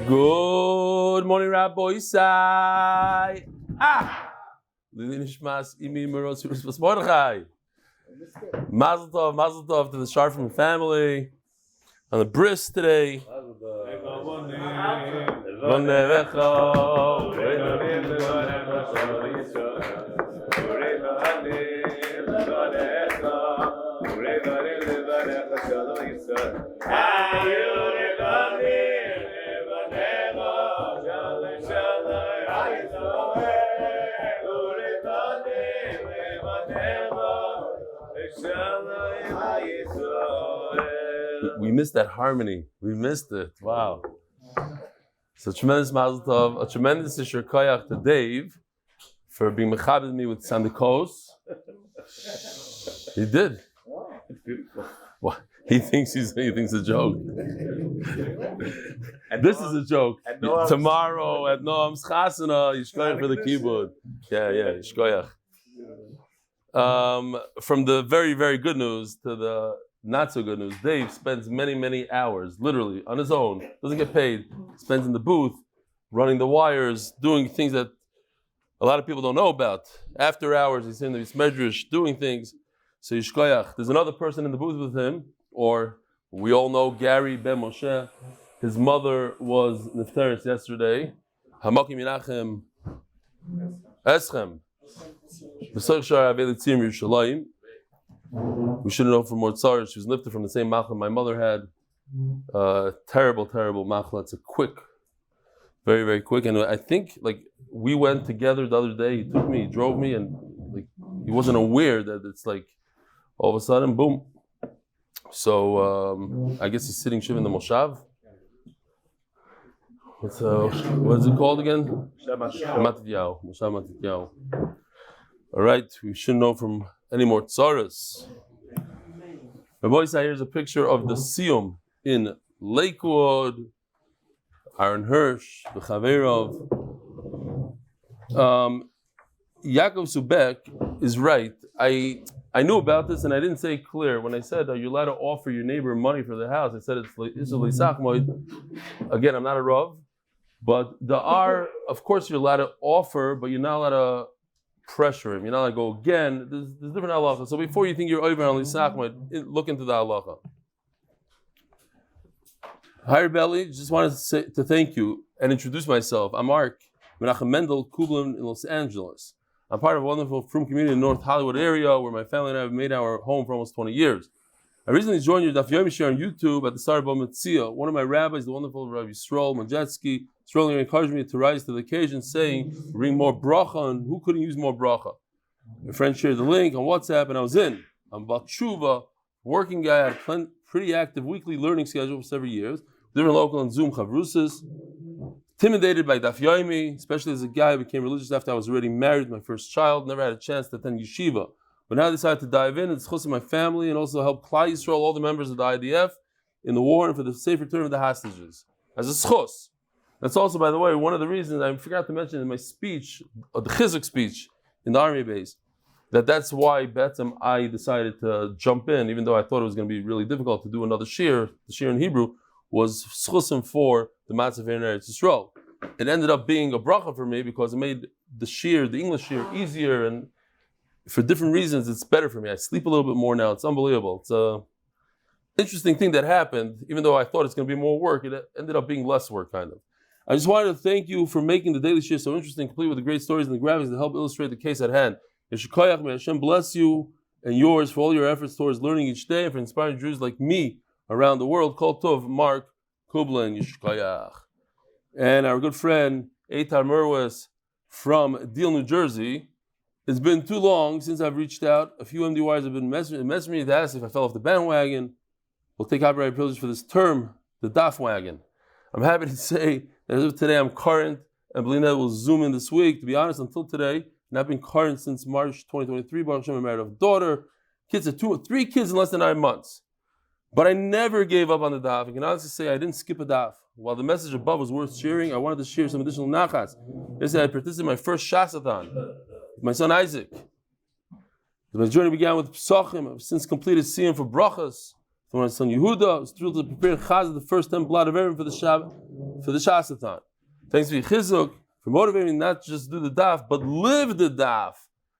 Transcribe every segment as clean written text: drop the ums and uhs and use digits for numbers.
Good morning, Rabbi Isai. Lili Nishmas Imi Meros Yusuf Mordechai. Mazal Tov to the Sharfman family on the bris today. We missed that harmony. We missed it. Wow. So tremendous Mazal Tov, a tremendous Isher Koyach to Dave for being mechabed me with Sandikos. He did. It's beautiful. Well, he thinks it's a joke. This is a joke. Tomorrow at Noam's Chasana, Yishkoyach for the keyboard. Yeah, Yishkoyach. From the very, very good news to the not so good news, Dave spends many, many hours, literally, on his own, doesn't get paid, spends in the booth, running the wires, doing things that a lot of people don't know about. After hours, he's in the Medrash, doing things. So Yishkoyach, there's another person in the booth with him, or we all know Gary Ben Moshe. His mother was Nifteris yesterday. Hamaki Minachem Eschem. We shouldn't know for more tzara. She was lifted from the same machla my mother had. Terrible machla. It's a quick, very, very quick. And I think we went together the other day. He took me, he drove me, and he wasn't aware that it's all of a sudden, boom. So I guess he's sitting shiva in the moshav. What is it called again? Moshav. All right, we shouldn't know from any more tzaras. My boys, here's a picture of the Siyum in Lakewood. Aaron Hirsch, the Chaverov. Yaakov Subek is right. I knew about this and I didn't say it clear. When I said, are you allowed to offer your neighbor money for the house? I said it's Lisachmoid. Again, I'm not a Rav. But of course you're allowed to offer, but you're not allowed to pressure him. You're not allowed to go again. There's different halacha. So before you think you're over on Lisachmoid, look into the halacha. Hi, Rav Eli. Just wanted to thank you and introduce myself. I'm Mark Menachem Mendel Kublin in Los Angeles. I'm part of a wonderful frum community in North Hollywood area where my family and I have made our home for almost 20 years. I recently joined your Daf Yomi share on YouTube at the start of Bava Metzia. One of my rabbis, the wonderful Rav Yisrael Majetsky, strongly encouraged me to rise to the occasion, saying, bring more bracha, and who couldn't use more bracha? My friend shared the link on WhatsApp, and I was in. I'm Bat Shuva, working guy, I had a pretty active weekly learning schedule for several years, different local and Zoom chavrusas. Intimidated by Daf Yomi, especially as a guy who became religious after I was already married, my first child, never had a chance to attend yeshiva. But now I decided to dive in and zechus my family and also help Klal Yisroel, all the members of the IDF, in the war and for the safe return of the hostages. As a zechus. That's also, by the way, one of the reasons I forgot to mention in my speech, the chizuk speech in the army base, that's why I decided to jump in, even though I thought it was going to be really difficult to do another shir. The shir in Hebrew was zechusim for the matzav in Eretz Yisrael. It ended up being a bracha for me because it made the English shir, easier, and for different reasons, it's better for me. I sleep a little bit more now. It's unbelievable. It's an interesting thing that happened. Even though I thought it's going to be more work, it ended up being less work, kind of. I just wanted to thank you for making the daily shir so interesting, complete with the great stories and the graphics that help illustrate the case at hand. Yeshikoyach, may Hashem bless you and yours for all your efforts towards learning each day and for inspiring Jews like me around the world. Kol Tov, Mark Kublin, Yeshikoyach. And our good friend, Eitar Merwes from Deal, New Jersey. It's been too long since I've reached out. A few MDYs have been messaging me to ask if I fell off the bandwagon. We'll take copyright privilege for this term, the Daf wagon. I'm happy to say that as of today, I'm current, and Belina will zoom in this week. To be honest, until today, and I've been current since March 2023. Baruch Hashem, I'm married, I have a daughter. Kids are 3 kids in less than 9 months. But I never gave up on the daf. I can honestly say I didn't skip a daf. While the message above was worth sharing, I wanted to share some additional nachas. Yesterday, I participated in my first shasathon with my son Isaac. My journey began with psachim. I've since completed siyum for brachas. from his son Yehuda, was thrilled to prepare chaz the first 10 blood of Aaron for the Shasathon. Thanks to chizuk for motivating not just do the daf, but live the daf.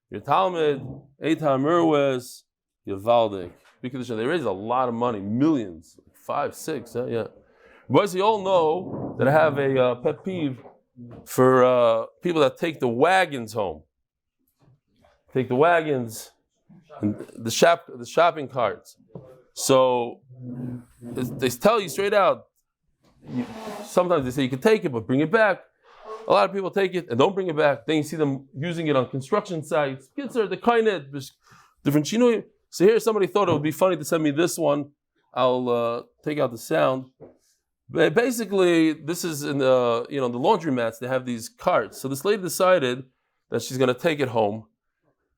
Your Talmud, Eitam Merwes, Yavaldik. They raised a lot of money, millions, 5, 6, yeah. Boys, you all know that I have a pet peeve for people that take the wagons home. Take the wagons and the shopping carts. So they tell you straight out. Sometimes they say you can take it, but bring it back. A lot of people take it and don't bring it back. Then you see them using it on construction sites. Kids are the kind of different chinui. So here somebody thought it would be funny to send me this one. I'll take out the sound. But basically, this is in the the laundromats. They have these carts. So this lady decided that she's going to take it home,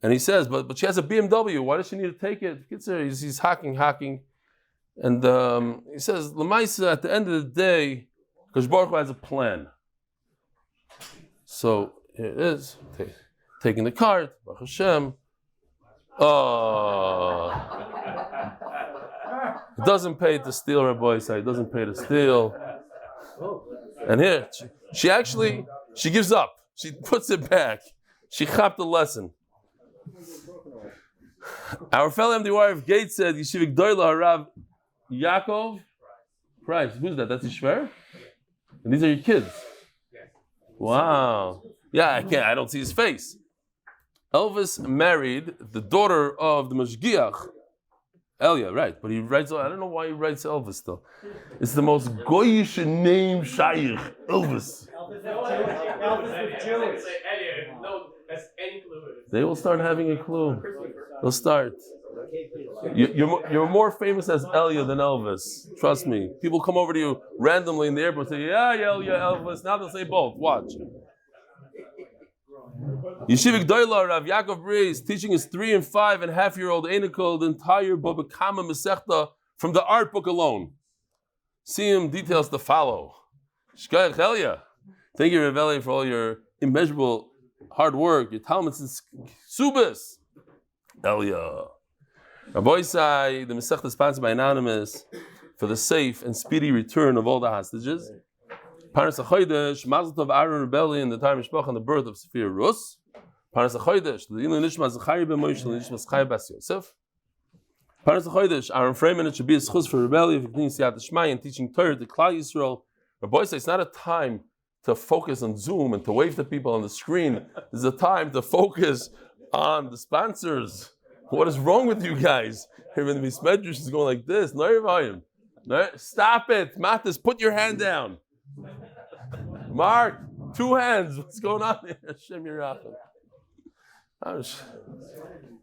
and he says, "But she has a BMW. Why does she need to take it?" He's hacking, and he says, "L'maisa, at the end of the day, because Baruch has a plan." So here it is, taking the cart, Baruch Hashem. It doesn't pay to steal, Rabbi Isai. It doesn't pay to steal. And here, she gives up. She puts it back. She chapped the lesson. Our fellow MDY of Gates said, Yeshivik Doila Rav Yaakov. Christ, who's that? That's his shver? And these are your kids. Wow. Yeah, I don't see his face. Elvis married the daughter of the Mashgiach. Elia, right, but he writes, I don't know why he writes Elvis still. It's the most goyish name shaykh, Elvis. Elvis is Jewish. They will start having a clue. They'll start. You're more famous as Elia than Elvis. Trust me. People come over to you randomly in the airport and say, yeah, Elia, Elvis. Now they'll say both. Watch. Yeshivik Doila Rav Yaakov Bris teaching his 3 and 5.5-year-old Einikol the entire Bava Metzia from the art book alone. See him details to follow. Shkoyach Elia. Thank you, Rav Eli, for all your immeasurable hard work. Your Talmud's in Subas. Elia. Rabbi Isai, the Masechta sponsored by Anonymous for the safe and speedy return of all the hostages. Parnas HaChodesh, Mazal Tov Ahron, Rav Eli, in the time mishpacha and the birth of Sophia Ruth. Parnas HaChodesh, the Eli Nishma Zechus bas Yosef. Parnas HaChodesh, Ahron Fraiman, it should be a zechus for Rav Eli, for siyadta dishmaya and teaching Torah to Klal Yisroel. Rabbi Isai, it's not a time to focus on Zoom and to wave to people on the screen. This is a time to focus on the sponsors. What is wrong with you guys? Here when the Medrash is going like this. No, stop it. Matis, put your hand down. Mark, 2 hands. What's going on here? Hashem Yerachim.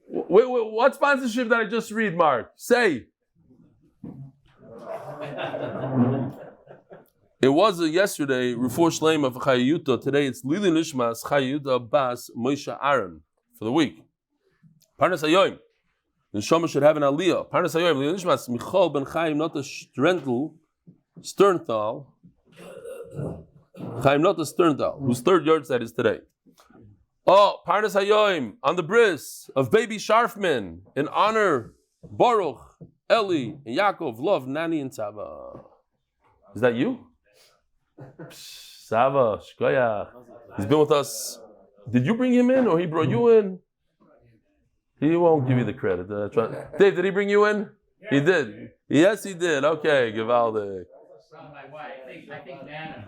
Wait, what sponsorship did I just read, Mark? Say. It was yesterday, Refuah Shleima of Yuטא. Today it's Lili Nishmas Yuטא Bas Moshe Ahron for the week. Parnas Hayoim. The Neshama should have an aliyah. Parnas Hayoim. Lili Nishmas Michal ben Chayim not a Sternthal. Chayim not a Sternthal, whose 3rd yahrzeit is today. Oh, Parnas Hayoim on the bris of baby Sharfman in honor Baruch, Eli, and Yaakov. Love Nany Saba. Is that you? Saba, Shkoyach. He's been with us. Did you bring him in or he brought you in? He won't give you the credit. Dave, did he bring you in? He did. Yes, he did. Okay, Givaldi. I think Nana.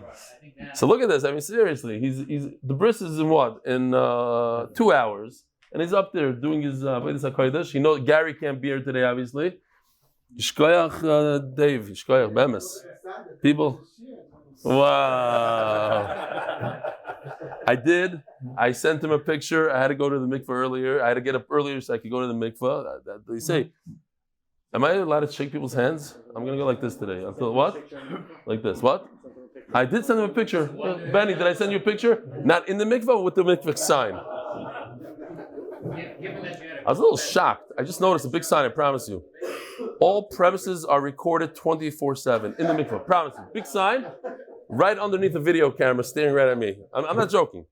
So look at this. I mean, seriously, he's the bris is in what? In 2 hours, and he's up there doing his HaKodesh. You know, Gary can't be here today, obviously. Yishkoyach, Dave. Yishkoyach, Bemes. People. Wow. I sent him a picture. I had to go to the mikvah earlier. I had to get up earlier so I could go to the mikvah. They say, am I allowed to shake people's hands? I'm going to go like this today. Until what? Like this. What? I did send him a picture. Benny, did I send you a picture? Not in the mikvah, with the mikvah sign. I was a little shocked. I just noticed a big sign, I promise you. All premises are recorded 24/7 in the mikvah. Promise you. Big sign, right underneath the video camera, staring right at me. I'm not joking.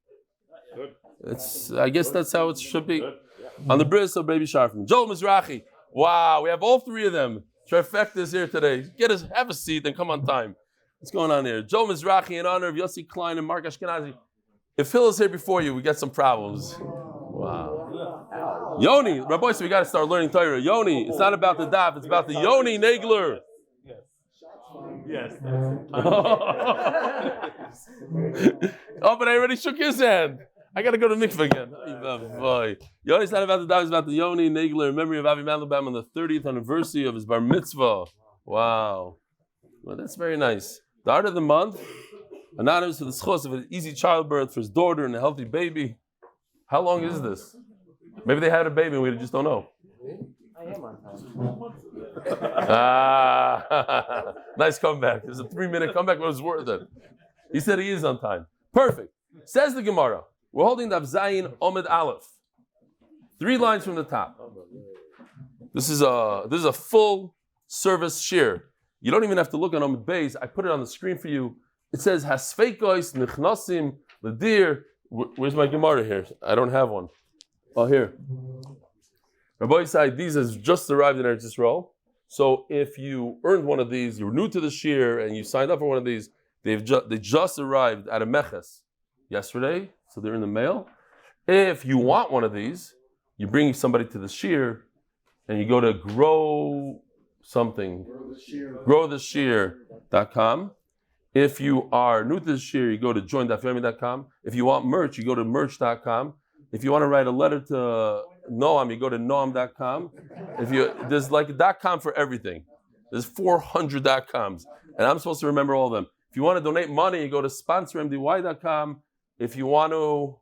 I guess that's how it should be. On the bris of baby Sharfman. Joel Mizrahi. Wow, we have all 3 of them. Trifecta is here today. Have a seat and come on time. What's going on here? Joe Mizrahi in honor of Yossi Klein and Mark Ashkenazi. If Phil is here before you, we get some problems. Wow. Yoni, Rabbi, so we got to start learning Torah. Yoni, it's not about the daf, it's about the Yoni Nagler. Yes. Oh, but I already shook his hand. I got to go to mikveh again. Yoni's not about the daf, it's about the Yoni Nagler in memory of Avi Mandelbaum on the 30th anniversary of his bar mitzvah. Wow. Well, that's very nice. The art of the month, anonymous for the zechus of an easy childbirth for his daughter and a healthy baby. How long is this? Maybe they had a baby and we just don't know. I am on time. Nice comeback. It was a 3-minute comeback, but it was worth it. He said he is on time. Perfect. Says the Gemara. We're holding Daf Zayin Amud Aleph. 3 lines from the top. This is a full service shir. You don't even have to look on Amud Beis. I put it on the screen for you. It says Hasfeikois Nichnasim Ladir. Where's my Gemara here? I don't have one. Oh, here. Rabbi said these has just arrived in Eretz Yisrael. So if you earned one of these, you were new to the shir, and you signed up for one of these, they just arrived at a meches yesterday, so they're in the mail. If you want one of these, you bring somebody to the shir, and you go to growtheshir.com. If you are new to the shir, you go to join.dafyomi.com. If you want merch, you go to merch.com. If you want to write a letter to Noam, you go to noam.com. There's like a .com for everything. There's 400 .coms, and I'm supposed to remember all of them. If you want to donate money, you go to sponsormdy.com. If you want to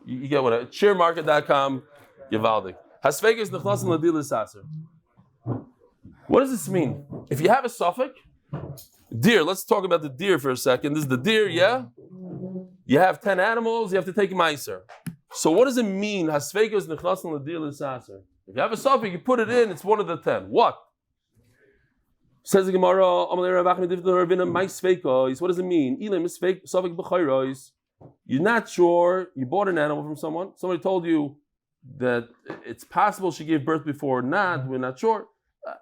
you get what? Cheermarket.com. Givaldik. Hasvegas nechlasim ladilis aser. What does this mean? If you have a suffix, deer, let's talk about the deer for a second. This is the deer, yeah? You have 10 animals, you have to take meiser. So what does it mean? Hasvegas nechlasim ladilis aser. If you have a suffix, you put it in, it's one of the 10. What? Says the Gemara, what does it mean? You're not sure, you bought an animal from someone, somebody told you that it's possible she gave birth before or not, we're not sure.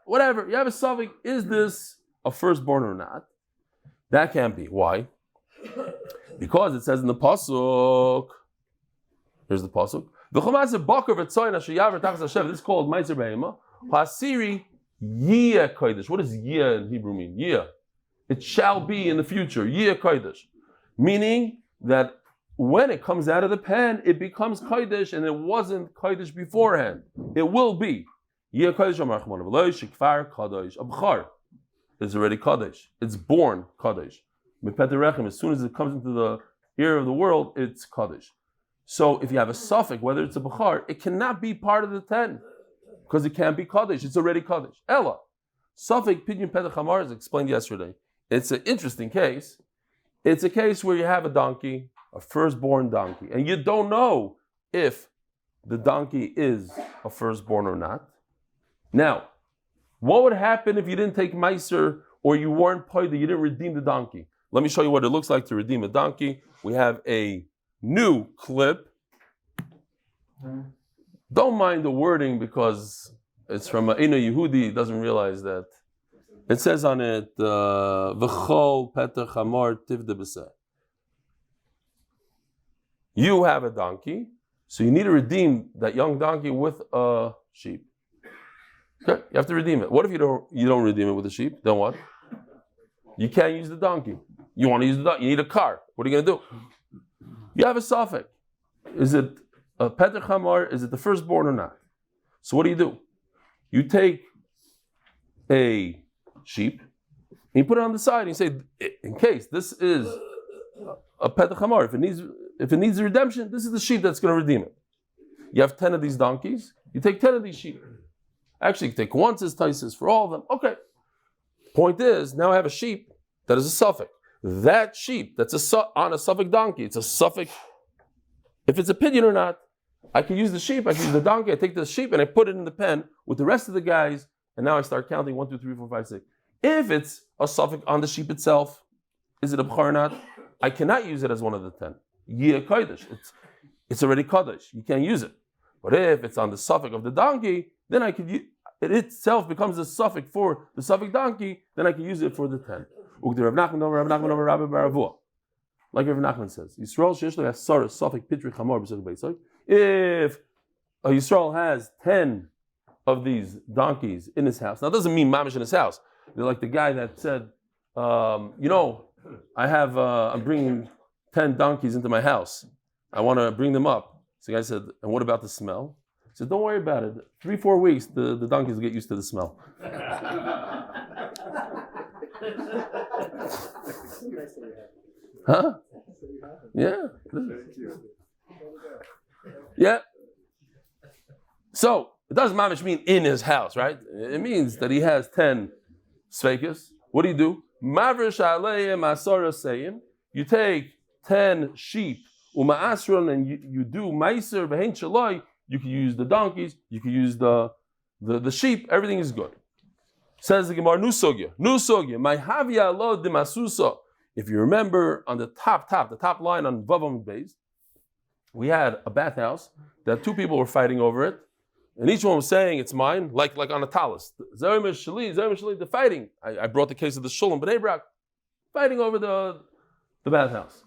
Whatever, you have a suffix, is this a firstborn or not? That can't be. Why? Because it says in the pasuk, here's the pasuk, this is called Meiser Behema, Hasiri Yeh Kodesh. What does Yeh in Hebrew mean? Yeh. It shall be in the future. Yeh Kodesh. Meaning that when it comes out of the pen, it becomes Kodesh, and it wasn't Kodesh beforehand. It will be. Yeh Kodesh Amar Chmon V'lo Shekfar Kodesh. Abchar is already Kodesh. It's born Kodesh. Mipet Rechem. As soon as it comes into the ear of the world, it's Kodesh. So if you have a suffix, whether it's a Bechar, it cannot be part of the 10. Because it can't be Kaddish, it's already Kaddish. Ella. Suffix Pidyon Petach Hamar is explained yesterday. It's an interesting case. It's a case where you have a donkey, a firstborn donkey, and you don't know if the donkey is a firstborn or not. Now, what would happen if you didn't take Meiser or you weren't paid, you didn't redeem the donkey? Let me show you what it looks like to redeem a donkey. We have a new clip. Don't mind the wording because it's from Eino Yehudi, doesn't realize that. It says on it, V'chol Petach Hamar Tivde B'seh. You have a donkey, so you need to redeem that young donkey with a sheep. Okay, you have to redeem it. What if you don't redeem it with a sheep? Then what? You can't use the donkey. You want to use the donkey, you need a car. What are you going to do? You have a suffix. Is it a Petach Hamar, is it the firstborn or not? So what do? You take a sheep, and you put it on the side, and you say, in case this is a Petach Hamar, if it needs redemption, this is the sheep that's going to redeem it. You have 10 of these donkeys, you take 10 of these sheep. Actually, you take one, says Taisis, for all of them. Okay. Point is, now I have a sheep that is a suffix. That sheep that's on a suffix donkey, it's a suffix. If it's a pidyon or not, I can use the sheep, I can use the donkey, I take the sheep and I put it in the pen with the rest of the guys, and now I start counting 1, 2, 3, 4, 5, 6. If it's a suffix on the sheep itself, is it a b'char or not? I cannot use it as one of the 10. Yeh kodesh. It's already kodesh. You can't use it. But if it's on the suffix of the donkey, then I could use it itself becomes a suffix for the suffix donkey, then I can use it for the 10. Like Rav Nachman says, Yisrael sheshlo yasara suffix pitri chamor b'sek beisoy. If a Yisrael has 10 of these donkeys in his house, now it doesn't mean mamish in his house. They're like the guy that said, I'm bringing 10 donkeys into my house. I want to bring them up. So the guy said, and what about the smell? He said, don't worry about it. 3-4 weeks, the donkeys will get used to the smell. Huh? Yeah. Yeah. So, it doesn't mamish mean in his house, right? It means that he has 10 zechus. What do you do? Mavrish aleim asara sayim. You take 10 sheep, uma'asron, and you do meiser v'hein shaloi. You can use the donkeys, you can use the sheep, everything is good. Says the Gemara, Nusogya, my havia lo de masusa. If you remember on the top line on Bava Metzia, we had a bathhouse that 2 people were fighting over it, and each one was saying it's mine, like on a talus. Zerem Shali, the fighting. I brought the case of the Shulam B'nai Brak, fighting over the bathhouse.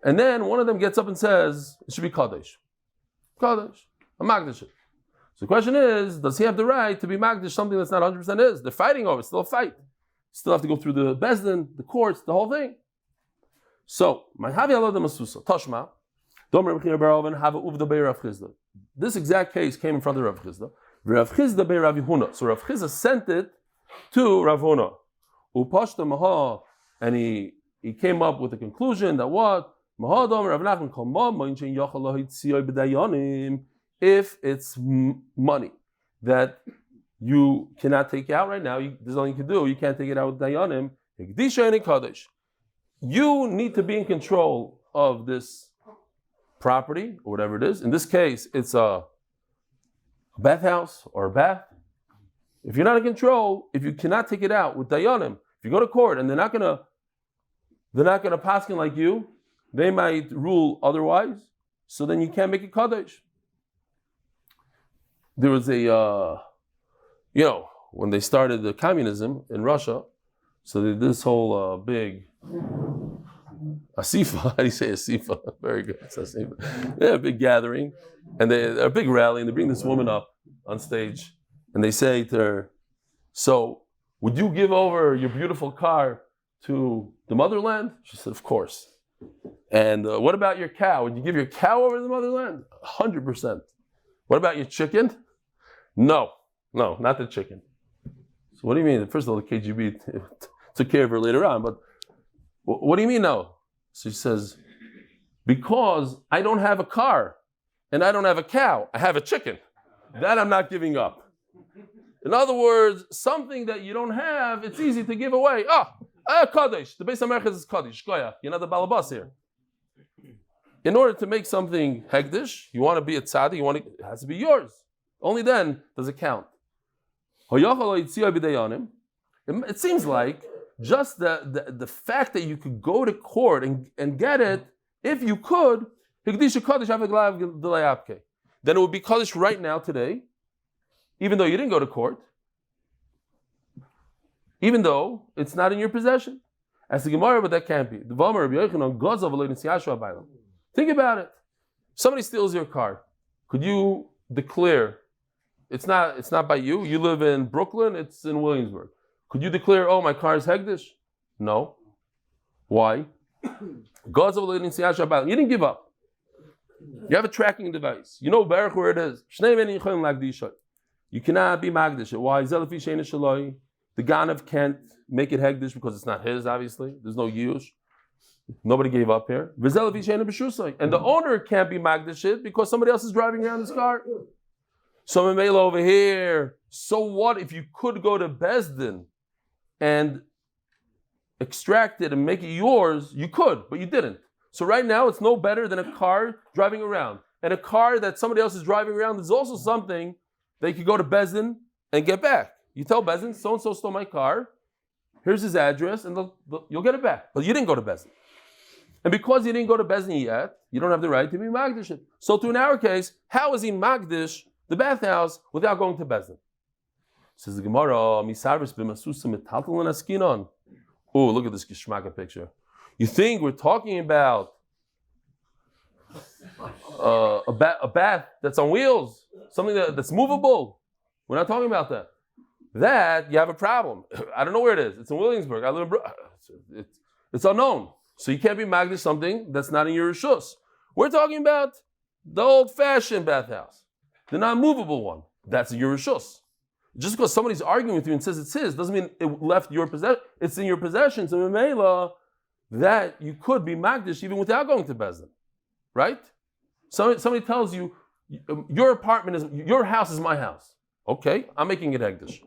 And then one of them gets up and says, it should be Kaddish, a Magdish. So the question is, does he have the right to be Magdish something that's not 100% his? They're fighting over it, still a fight. Still have to go through the Bezdin, the courts, the whole thing. So, my Havi Allah de Masusa, Toshma, this exact case came in front of Rav Chizda. Rav Chizda be Rav Yehuna. So Rav Chizda sent it to Rav Huna. Upashta Maha, and he came up with the conclusion that what? If it's money that you cannot take out right now, there's nothing you can do. You can't take it out with dayanim. You need to be in control of this property or whatever it is. In this case, it's a bathhouse or a bath. If you're not in control, if you cannot take it out with dayanim, if you go to court and they're not gonna paskin like you, they might rule otherwise. So then you can't make it kaddish. There was when they started the communism in Russia, so they did this whole big asifa. How do you say asifa? Very good. It's asifa. They had a big gathering, and a big rally, and they bring this woman up on stage, and they say to her, "So, would you give over your beautiful car to the motherland?" She said, "Of course." And what about your cow? Would you give your cow over to the motherland? 100%. What about your chicken? No, not the chicken. So what do you mean? First of all, the KGB took care of her later on, but what do you mean no? So she says, because I don't have a car and I don't have a cow, I have a chicken. That I'm not giving up. In other words, something that you don't have, it's easy to give away. Kaddish. The Beis HaMerchez is Kaddish. You're not the balabas here. In order to make something hegdish, you want to be a tzaddik, it has to be yours. Only then does it count. It seems like just the fact that you could go to court and get it, if you could, then it would be kaddish right now today, even though you didn't go to court, even though it's not in your possession. As the Gemara, but that can't be. Think about it. Somebody steals your car. Could you declare it's not by you? You live in Brooklyn, it's in Williamsburg. Could you declare, oh, my car is hegdish? No. Why? You didn't give up. You have a tracking device. You know Baruch where it is. You cannot be magdish. Why? The Ganav can't make it hegdish because it's not his, obviously. There's no yush. Nobody gave up here. And the owner can't be magdish it because somebody else is driving around his car. So Mamela over here. So what if you could go to Bezdin and extract it and make it yours? You could, but you didn't. So right now it's no better than a car driving around. And a ar that somebody else is driving around is also something that you could go to Bezdin and get back. You tell Bezdin, so-and-so stole my car. Here's his address, and you'll get it back. But you didn't go to Bezdin. And because you didn't go to Bezdin yet, you don't have the right to be Magdish it. So in our case, how is he Magdish the bathhouse without going to Bezdin? Says the Gemara, Misarvis b'masusa metaltal and askinon. Oh, look at this geshmaka picture. You think we're talking about a bath that's on wheels, something that's movable? We're not talking about that. That you have a problem. I don't know where it is. It's in Williamsburg. I live in it's unknown. So you can't be magdish something that's not in your rishus. We're talking about the old-fashioned bathhouse, the non-movable one. That's in your rishus. Just because somebody's arguing with you and says it's his doesn't mean it left your possession. It's in your possession. So memela that you could be magdish even without going to Bezdin, right? Somebody tells you your house is my house. Okay, I'm making it hegdish.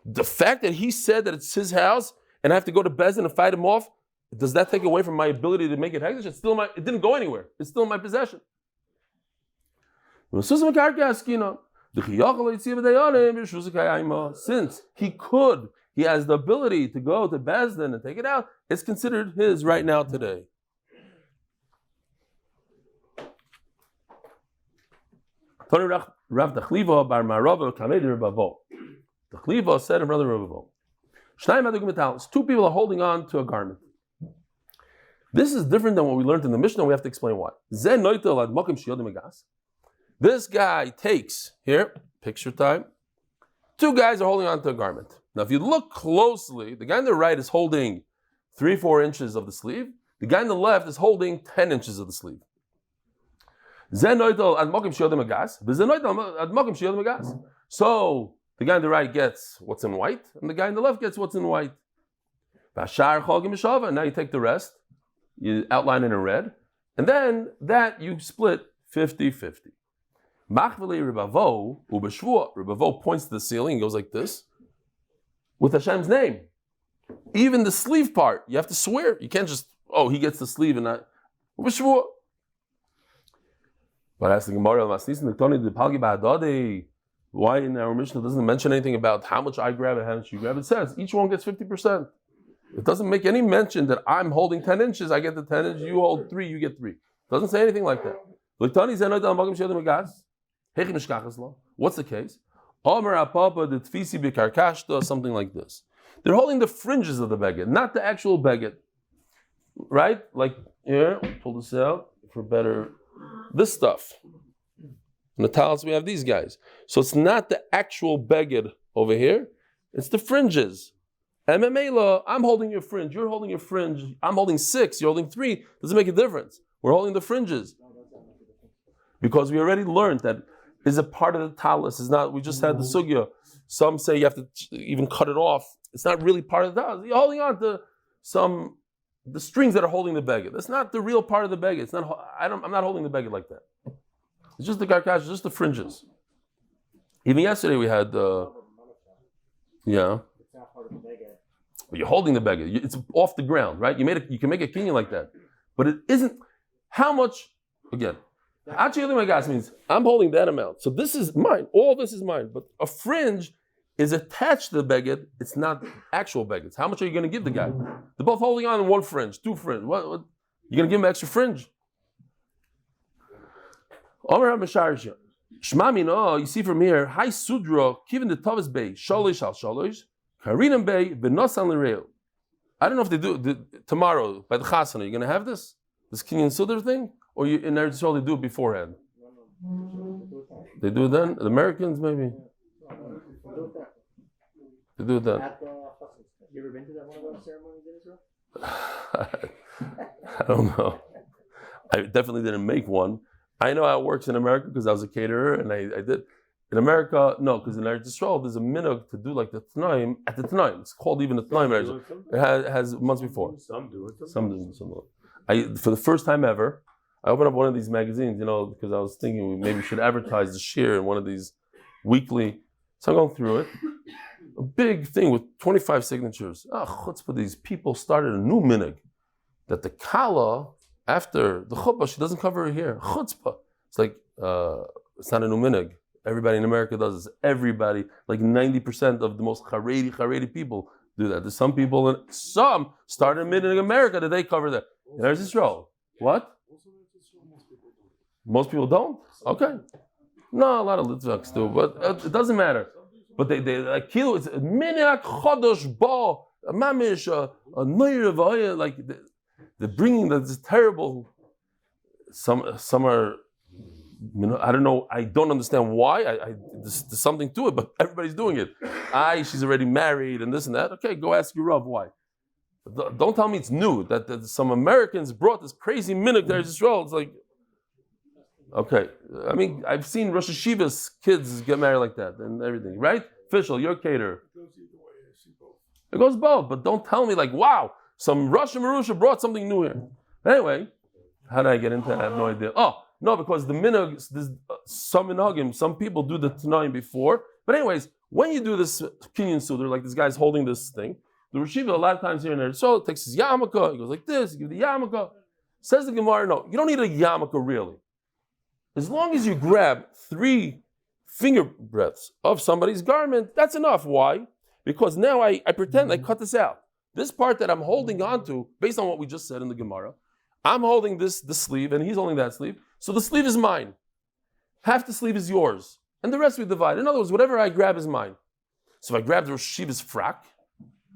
The fact that he said that it's his house and I have to go to Bezdin and fight him off, does that take away from my ability to make it hegdish? It's still it didn't go anywhere. It's still in my possession. Since he has the ability to go to Bezdin and take it out, it's considered his right now today. Rav Tachliva bar Marava Kameder Bavo. Tachliva said in brother Bavo. Two people are holding on to a garment. This is different than what we learned in the Mishnah. We have to explain why. This guy takes, here, picture time. Two guys are holding on to a garment. Now, if you look closely, the guy on the right is holding 3-4 inches of the sleeve. The guy on the left is holding 10 inches of the sleeve. So, the guy on the right gets what's in white, and the guy on the left gets what's in white. Now you take the rest, you outline it in red, and then that you split 50-50. Rebavo points to the ceiling and goes like this, with Hashem's name. Even the sleeve part, you have to swear. You can't just, he gets the sleeve and not. But as the Gemara, why in our Mishnah doesn't mention anything about how much I grab and how much you grab? It says each one gets 50%. It doesn't make any mention that I'm holding 10 inches, I get the 10 inches, you hold 3, you get 3. It doesn't say anything like that. What's the case? Something like this. They're holding the fringes of the beged, not the actual beged. Right? Like here, pull this out for better. This stuff. In the talis we have these guys. So it's not the actual beged over here, it's the fringes. MMA, I'm holding your fringe, you're holding your fringe, I'm holding 6, you're holding 3. Doesn't make a difference. We're holding the fringes. Because we already learned that is a part of the talis. Is not. We just had the sugya. Some say you have to even cut it off. It's not really part of the talis. You're holding on to the strings that are holding the beged. That's not the real part of the beged. It's not. I'm not holding the beged like that. It's just the karkash, it's just the fringes. Even yesterday we had yeah. It's not part of the beged. But you're holding the beged. It's off the ground, right? You can make a kinyan like that, but it isn't. How much? Again. Actually, my gas means I'm holding that amount. So this is mine. All this is mine. But a fringe is attached to the beged. It's not actual begeds. How much are you going to give the guy? They're both holding on to one fringe, 2 fringe. What? You're going to give him extra fringe? You see from here, Hi Sudra, Kivin the Tavis Bay, Shalish al Shalish, Karinam Bay, Benosan Lereo. I don't know if they do tomorrow by the Chasana. You're going to have this Kinyan Sudra thing? Or in Eretz Yisrael they do it beforehand? They do it then? The Americans maybe? They do it then. You ever been to that one of those ceremonies in Israel? I don't know. I definitely didn't make one. I know how it works in America because I was a caterer and I did. In America, no, because in Eretz Yisrael there's a minhag to do like the Tnaim at the Tnaim. It's called even the Tnaim. It has months before. Some do it. Some do. For the first time ever, I opened up one of these magazines, because I was thinking maybe we should advertise the shir in one of these weekly. So I'm going through it. A big thing with 25 signatures. Chutzpah, these people started a new minhag that the kala, after the chuppah, she doesn't cover her hair. Chutzpah. It's like, it's not a new minhag. Everybody in America does this. Everybody, like 90% of the most Haredi people do that. There's some people, some started a minhag in America that they cover that. In Eretz Yisrael. What? Most people don't? Okay. No, a lot of Litvaks do, but it doesn't matter. But they like kilo. It's minak chodosh ba mamish a noyer like they're bringing this terrible. Some are. I don't know. I don't understand why. There's something to it, but everybody's doing it. She's already married and this and that. Okay, go ask your Rav why. Don't tell me it's new that some Americans brought this crazy minhag to Israel. It's like, okay. I mean, I've seen Rosh Hashiva's kids get married like that and everything, right? Official, you're caterer. It goes both, but don't tell me like, wow, some Russian Marusha brought something new here. Anyway, how did I get into that? I have no idea. Oh. No, because the minhag, some minhagim, some people do the Tanaim before. But anyways, when you do this Kinyan Sudar, like this guy's holding this thing, the Rishiva a lot of times here in there, so takes his yarmulke, he goes like this, he gives the yarmulke. Says the Gemara, no, you don't need a yarmulke really. As long as you grab 3 finger breadths of somebody's garment, that's enough. Why? Because now I pretend I cut this out. This part that I'm holding on to, based on what we just said in the Gemara, I'm holding the sleeve and he's holding that sleeve. So the sleeve is mine. Half the sleeve is yours. And the rest we divide. In other words, whatever I grab is mine. So if I grab the Rosh Hashiva's frak,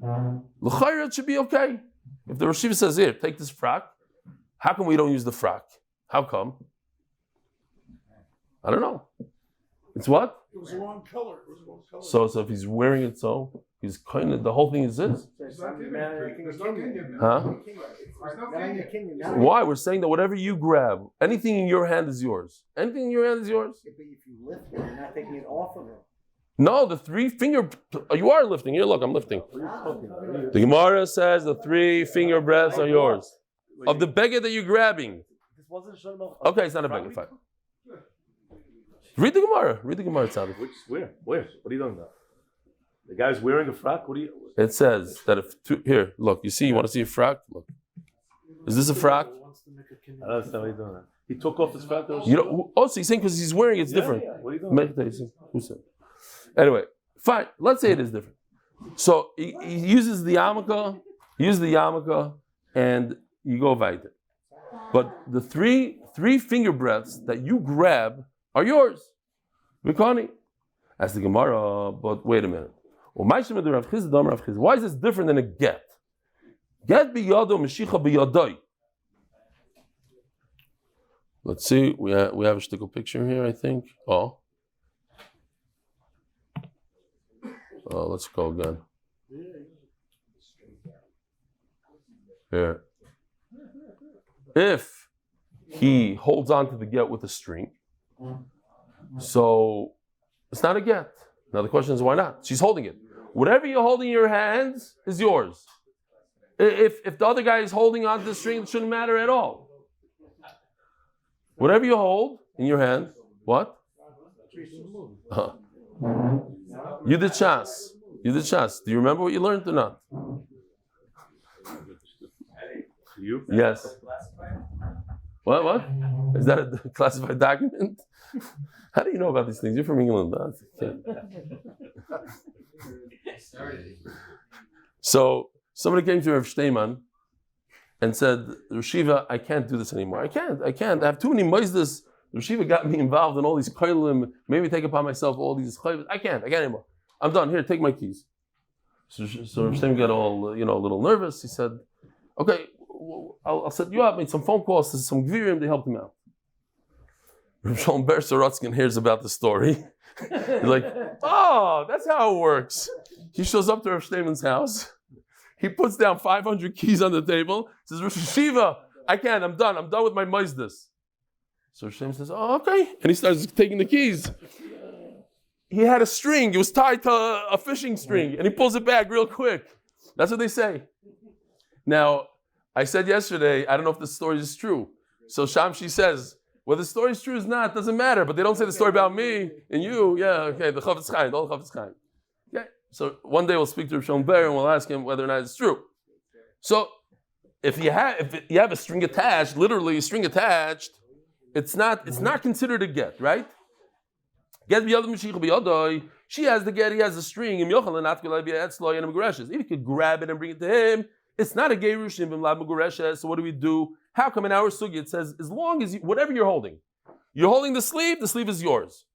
l'chayra it should be okay. If the Rosh Hashiva says, here, take this frak, how come we don't use the frak? How come? I don't know. It's what? It was the wrong color. So if he's wearing it so, he's kind of, the whole thing is this. There's no Kenyan. Huh? Why? We're saying that whatever you grab, anything in your hand is yours. Anything in your hand is yours. But if you lift it, you're not taking it off of him. No, the 3 finger. You are lifting. Here, look, I'm lifting. The Gemara says the 3 finger breaths are yours. Of the beggar that you're grabbing. Okay, it's not a beggar. Fine. Read the Gemara. Read the Gemara. Where? What are you talking about? The guy's wearing a frock. What do you? It says that if here, look, you see, you want to see a frock? Look, is this a frock? I don't understand what you're doing. He took off his frock. You know, so he's saying because he's wearing it's different. Yeah. What are you doing? Who said? Anyway, fine. Let's say it is different. So he uses the yarmulke, and you go weiter. But the three finger breaths that you grab are yours. Vikani. As the Gemara, but wait a minute. Why is this different than a get? Get biyado, meshicha biyadoi. Let's see. We have a shtickle picture here, I think. Oh, let's go again. Here. If he holds on to the get with a string, so it's not a get. Now the question is, why not? She's holding it. Whatever you're holding in your hands is yours. If the other guy is holding on to the string, it shouldn't matter at all. Whatever you hold in your hand, what? You did chas. Do you remember what you learned or not? You? Yes. What? Is that a classified document? How do you know about these things? You're from England. So somebody came to Rav Steinman and said, Rashiva, I can't do this anymore. I can't. I have too many moizdas. Rashiva got me involved in all these koilim, made me take upon myself all these chayvas. I can't anymore. I'm done. Here, take my keys. So Rav Steinman got all, a little nervous. He said, okay, I'll set you up, made some phone calls to some gvirim, they helped him out. Rav Shalom Ber Sorotzkin hears about the story. He's like, oh, that's how it works. He shows up to Rav Steinman's house. He puts down 500 keys on the table. Says, Rosh Hashiva, I can't, I'm done with my moizdas. So Rav Steinman says, oh, okay. And he starts taking the keys. He had a string, it was tied to a fishing string, and he pulls it back real quick. That's what they say. Now, I said yesterday, I don't know if the story is true. So Shamshi says, whether the story is true or not, doesn't matter. But they don't say the story about me and you. Yeah, okay, the Chavetz Chaim, all the Chavetz Chaim. Okay, so one day we'll speak to Rav Shalom Ber and we'll ask him whether or not it's true. So if you have a string attached, literally a string attached, it's not considered a get, right? Get biyad mishicha biyadoi. She has the get, he has the string. If you could grab it and bring it to him, it's not a gerushim b'mlad megureshes. So what do we do? How come in our sugya it says, as long as whatever you're holding the sleeve is yours.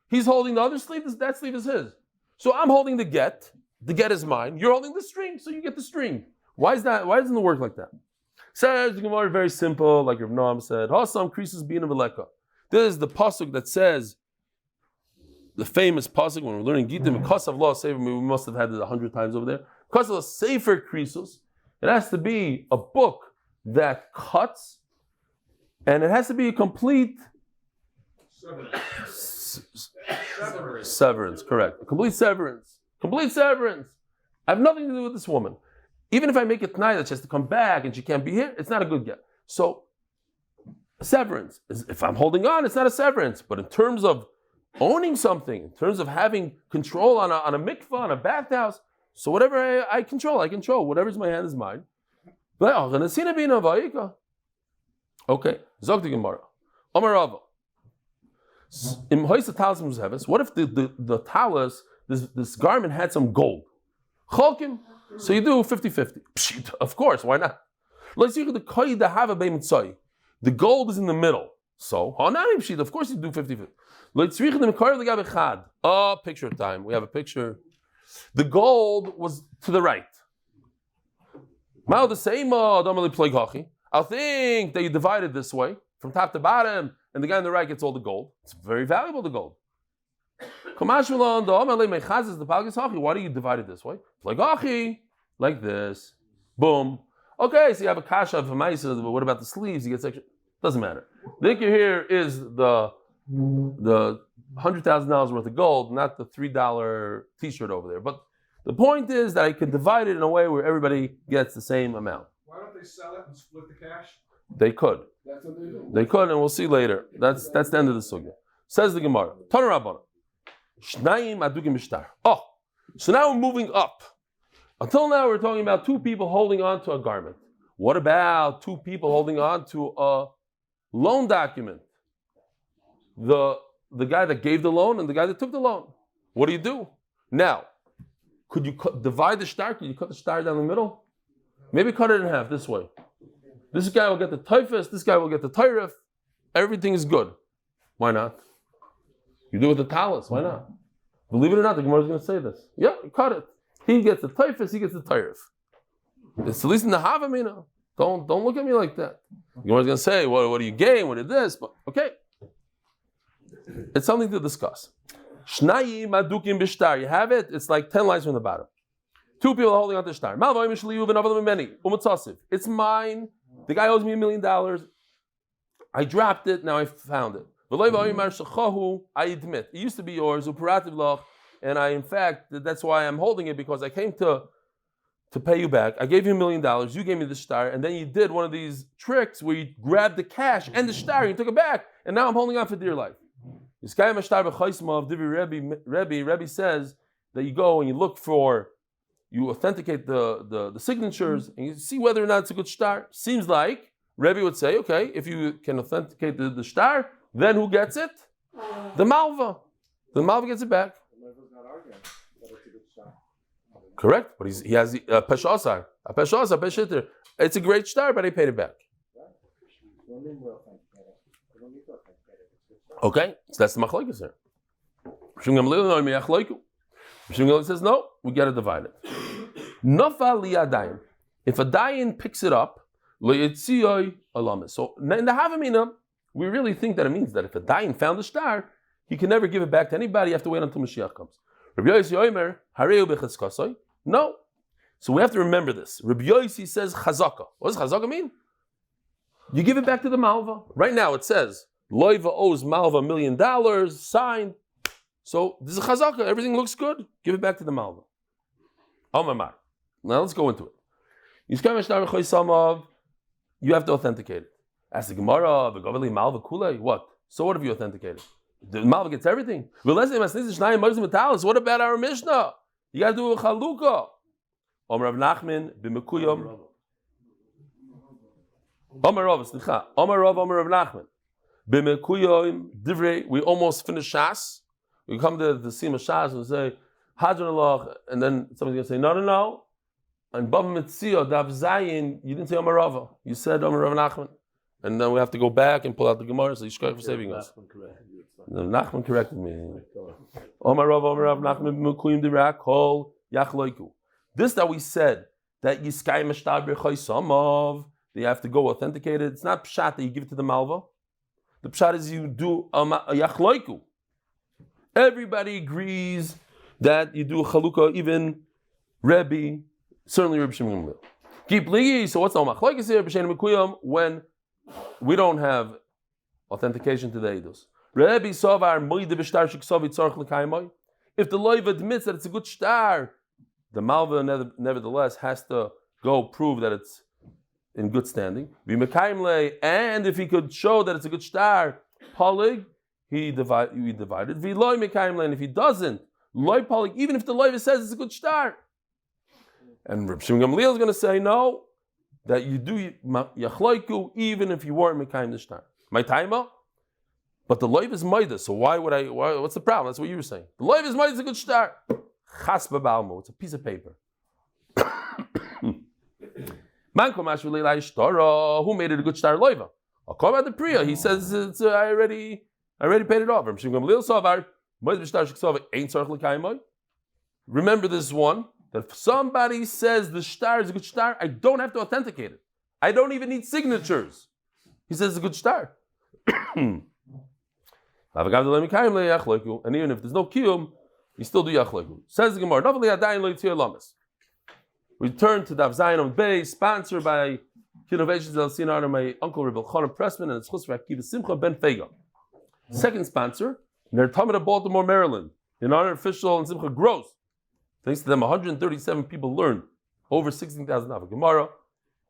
He's holding the other sleeve, that sleeve is his. So I'm holding the get. The get is mine. You're holding the string, so you get the string. Why is that? Why doesn't it work like that? Says the Gemara, very simple, like Rav Noam said. Hasam krisus bina v'leka. This is the pasuk that says, the famous pasuk when we're learning Gittim, Kasav Law Sefer. We must have had it 100 times over there. Kasav Sefer krisus. It has to be a book that cuts, and it has to be a complete severance. Correct. A complete severance. Complete severance. I have nothing to do with this woman. Even if I make it tonight that she has to come back and she can't be here, it's not a good get. So, severance. If I'm holding on, it's not a severance. But in terms of owning something, in terms of having control on a mikvah, on a bathhouse, so whatever I control, I control. Whatever's in my hand is mine. Okay. Zog the Gemara. Omar Rava. What if the talus, this garment had some gold? Chalkim. So you do 50-50. Of course, why not? The gold is in the middle. So, of course you do 50-50. Oh, picture time. We have a picture. The gold was to the right. I'll think that you divide it this way, from top to bottom, and the guy on the right gets all the gold. It's very valuable, the gold. Why do you divide it this way? Like this. Boom. Okay, so you have a kasha of Maisa, but what about the sleeves? You get section. Doesn't matter. The ikar here is the $100,000 worth of gold, not the $3 t-shirt over there. But the point is that I can divide it in a way where everybody gets the same amount. Why don't they sell it and split the cash? They could. That's what they do. They could, and we'll see later. That's the end of the sugya. Says the Gemara. Tana Rabbana. Shnayim adugim mishtar. Oh, so now we're moving up. Until now, we're talking about two people holding on to a garment. What about two people holding on to a loan document? The guy that gave the loan and the guy that took the loan. What do? Now, could you divide the shtar? Could you cut the shtar down the middle? Maybe cut it in half this way. This guy will get the typhus, this guy will get the tyrif. Everything is good. Why not? You do it with the talus. Why not? Believe it or not, the Gemara is going to say this. Yeah, cut it. He gets the typhus, he gets the tyrif. It's at least in the Havamina. Don't look at me like that. The Gemara is going to say, what do you gain? What is this? But okay. It's something to discuss. Shnayim adukim b'shtar. You have it? It's like 10 lines from the bottom. Two people are holding on to shtar. It's mine. The guy owes me $1 million. I dropped it, now I found it. I admit, it used to be yours, and in fact, that's why I'm holding it, because I came to pay you back. I gave you $1 million, you gave me the shtar, and then you did one of these tricks where you grabbed the cash and the shtar, and you took it back, and now I'm holding on for dear life. Rebbe says that you go and you look for, you authenticate the signatures, and you see whether or not it's a good shtar. Seems like Rebbe would say, okay, if you can authenticate the shtar, then who gets it? The malva. The malva gets it back. The Leva's not arguing that it's a good shtar. Correct, but he has the peshasar. A peshasar, peshitter. It's a great shtar, but I paid it back. Okay, so that's the machlokes here. Rishon Gamliel says no, we got to divide it. Nafal liyadayin. If a dayan picks it up, leyitziyoi alamis. So in the Havamina, we really think that it means that if a dayan found the shtar, he can never give it back to anybody. You have to wait until Mashiach comes. Rabbi Yossi Omer hareu becheskasoi. No. So we have to remember this. Rabbi Yossi says chazaka. What does chazaka mean? You give it back to the malva. Right now it says Loiva owes malva $1 million, signed. So this is chazaka. Everything looks good. Give it back to the malva. Now let's go into it. You have to authenticate it. Ask the Gemara, what? So what have you authenticated? The malva gets everything. What about our Mishnah? You got to do a chalukah. Omar Rav Nachman b'mekuyom. Omar Rav Nachman b'mekuyom divrei. We almost finished Shas. We come to the Sima Shas and say Hadron Allah, and then somebody's gonna say no. And Bava Metzia, Daf Zayin, you didn't say Omar Rava. You said Omar Rav Nachman. And then we have to go back and pull out the Gemara, so Yishkach for saving us. Nachman corrected me. Omar Rav Nachman b'mekuyim dirak kol yachloiku. This that we said that Yiskai Mashtar B'Chaysamav, they have to go authenticate it. It's not pshat that you give it to the malva. The pshat is you do a yachloiku. Everybody agrees that you do a chalukah, even Rebbe, certainly Rebbe Shimon Gamliel. Keep ligi. So what's the machlokes here? B'shein mekuyam when we don't have authentication to the eidos. Rebbe savar moide b'shtar shiksavi tzarich l'kaymai. If the loiv admits that it's a good shtar, the malva nevertheless has to go prove that it's in good standing. And if he could show that it's a good shtar, polig, he divided. And if he doesn't, loy polig, even if the loiv says it's a good shtar. And Reb Shimon Gamliel is going to say no, that you do yachloiku even if you weren't mekayim the shtar. My timer, but the loiv is maida. So why would I? What's the problem? That's what you were saying. The loiv is maida is a good shtar. Chas b'balmo. It's a piece of paper. Manko mashu leilai shtora. Who made it a good shtar loiva? I'll call about the priya. He says it's I already paid it off. Reb Shimon Gamliel savar maida b'shtar shiksav ain't tzarich l'kaymai. Remember this one. That if somebody says the shtar is a good shtar, I don't have to authenticate it. I don't even need signatures. He says it's a good shtar. And even if there's no kiyum, you still do yachloiku. Says the Gemara, we turn to Daf Amud Beis, sponsored by Innovations El Sinar and my uncle Rebbe Elchanan Pressman and zechus Rakiva Simcha Ben Fega. Second sponsor, near Talmud of Baltimore, Maryland, in honor of official and Simcha Gross. Thanks to them, 137 people learned over 16,000 of Gemara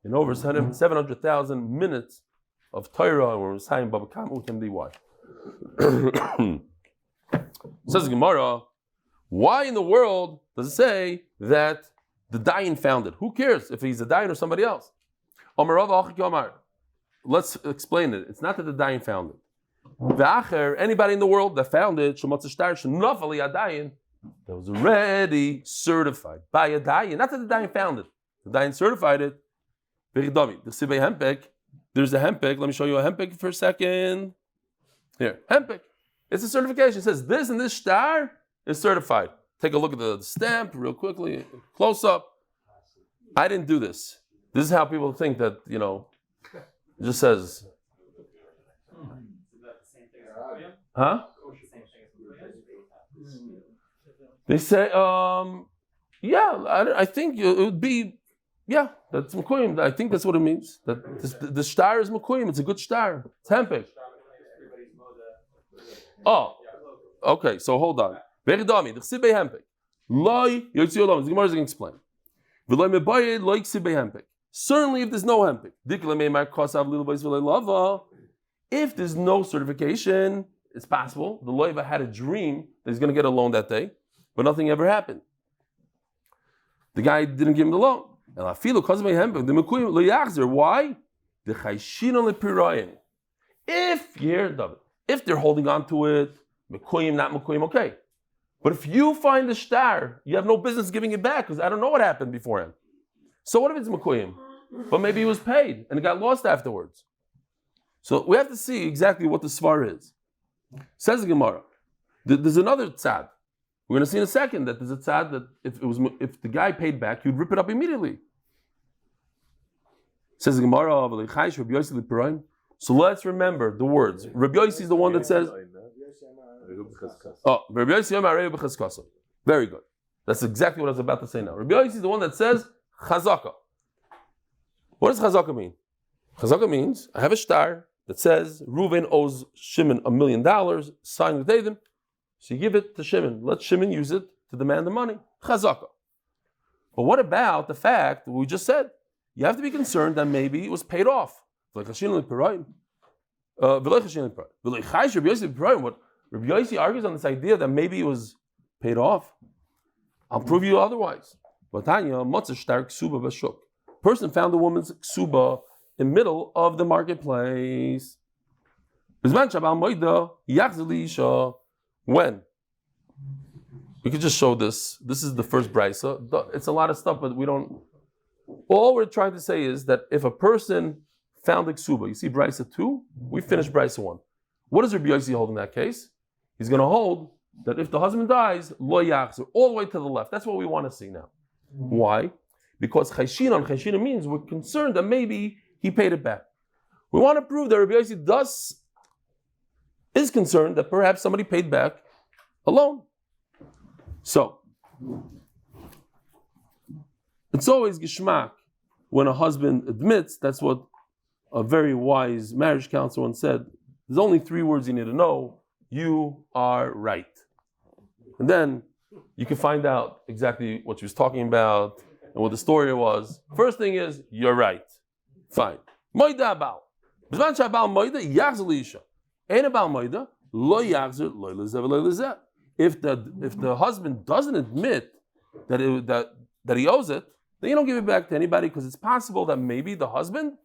and over 700,000 minutes of Torah, or Chיים Baba Kam Utem DY. Says Gemara, why in the world does it say that the Dayan found it? Who cares if he's a Dayan or somebody else? Let's explain it. It's not that the Dayan found it. Anybody in the world that found it, that was already certified by a dayan. Not that the dayan found it. The dayan certified it. There's a hempek. Let me show you a hempek for a second. Here, hempek. It's a certification. It says this and this star is certified. Take a look at the stamp real quickly, close up. I didn't do this. This is how people think that, it just says. Huh? They say, I think it would be, that's mekuyim. I think that's what it means. That the shtar is mekuyim. It's a good shtar. It's hempek. Oh, okay. So hold on. Very dummy. The chsibei hempek. Loi yotzi olam. The Gemara is going to explain. V'loi mebayed loi chsibei hempek. Certainly, if there's no hempek, if there's no certification, it's possible the loiva had a dream that he's going to get a loan that day. But nothing ever happened. The guy didn't give him the loan. And I feel because of my hempek, the mekuyim lo yachzer. Why? The chayshin on the pirayin. If they're holding on to it, mekuyim, not mekuyim, okay. But if you find the shtar, you have no business giving it back because I don't know what happened beforehand. So what if it's mekuyim? But maybe he was paid and it got lost afterwards. So we have to see exactly what the svar is. Says the Gemara. There's another tzad. We're going to see in a second that there's a tzad that if the guy paid back, you'd rip it up immediately. Says the Gemara, so let's remember the words. Rabbi Yossi is the one that says, very good. That's exactly what I was about to say now. Rabbi Yossi is the one that says, chazaka. What does chazaka mean? Chazaka means, I have a shtar that says, Reuven owes Shimon $1 million, sign the Dadim. So you give it to Shimon. Let Shimon use it to demand the money. Chazaka. But what about the fact that we just said? You have to be concerned that maybe it was paid off. What Rabbi Yossi argues on this idea that maybe it was paid off. I'll prove you otherwise. Person found a woman's ksuba in the middle of the marketplace. When? We could just show this. This is the first brisa. It's a lot of stuff, but we don't. All we're trying to say is that if a person found a ksuba, you see brisa 2, we finished brisa 1. What does Rabbi Yossi hold in that case? he's going to hold that if the husband dies, lo yachzer, all the way to the left. That's what we want to see now. Why? Because chayshina means we're concerned that maybe he paid it back. We want to prove that Rabbi Yossi is concerned that perhaps somebody paid back a loan. So, it's always geschmack when a husband admits. That's what a very wise marriage counselor once said. There's only 3 words you need to know. You are right. And then you can find out exactly what she was talking about and what the story was. First thing is, you're right. Fine. Moida abal. B'zman she'abal moida, yachzer li'isha. Ein abal moida, lo yachzer, lo lezeh v'lo lezeh. If the husband doesn't admit that he owes it, then you don't give it back to anybody, because it's possible that maybe the husband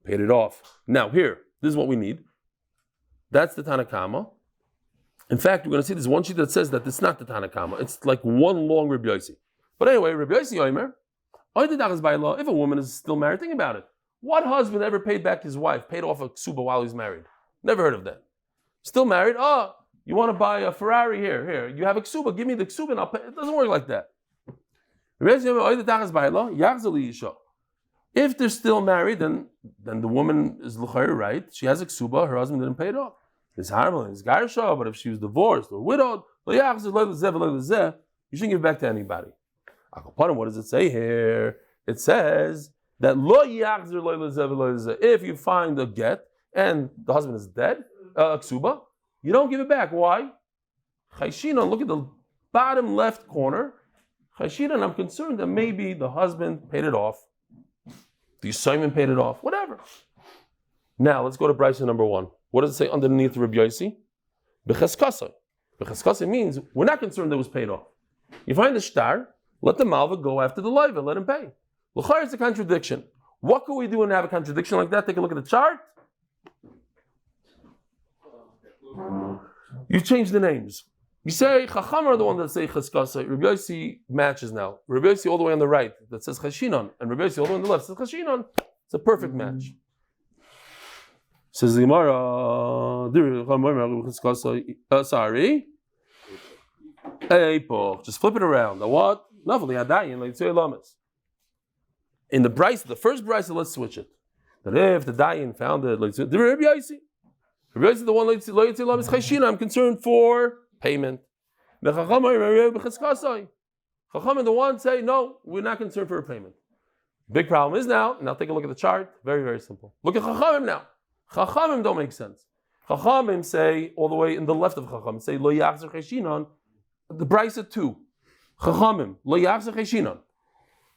paid it off. Now here, this is what we need. That's the Tanakama. In fact, we're going to see this one sheet that says that it's not the Tanakama. It's like one long Rabbi Yossi. But anyway, Rabbi Yossi Omer, if a woman is still married, think about it. What husband ever paid back his wife, paid off a ksuba while he's married? Never heard of that. Still married? Oh, you want to buy a Ferrari? Here. You have a ksuba, give me the ksuba and I'll pay. It doesn't work like that. If they're still married, then the woman is l'chayr right. She has a ksuba, her husband didn't pay it off. It's harmless, it's garsha, but if she was divorced or widowed, you shouldn't give it back to anybody. What does it say here? It says that if you find a get and the husband is dead, ksuba, you don't give it back. Why? Chayshina, look at the bottom left corner. Chayshina, I'm concerned that maybe the husband paid it off. The Simon paid it off. Whatever. Now let's go to Bryson number 1. What does it say underneath Rabbi Yossi? B'cheskasa. B'cheskasa means we're not concerned that it was paid off. You find the shtar, let the malva go after the live and let him pay. L'chayr is a contradiction. What can we do when we have a contradiction like that? Take a look at the chart. You change the names. You say Chacham are the one that say Cheskasa. Rabbi Yossi matches now. Rabbi Yossi all the way on the right that says Chashinon, and Rabbi Yossi all the way on the left says Chashinon. It's a perfect match. Says the Gemara, sorry. Just flip it around. The what? In the bris, the first bris, let's switch it. That if the dayan found it, the Rabbi Yossi. Rabbi Yossi, the one I'm concerned for payment. The Chacham and the one say, no, we're not concerned for a payment. Big problem is now take a look at the chart. Very, very simple. Look at Chachamim now. Chachamim don't make sense. Chachamim say, all the way in the left of Chachamim, say, lo yachzer cheshinon, the Brisa 2. Chachamim, lo yachzer cheshinon.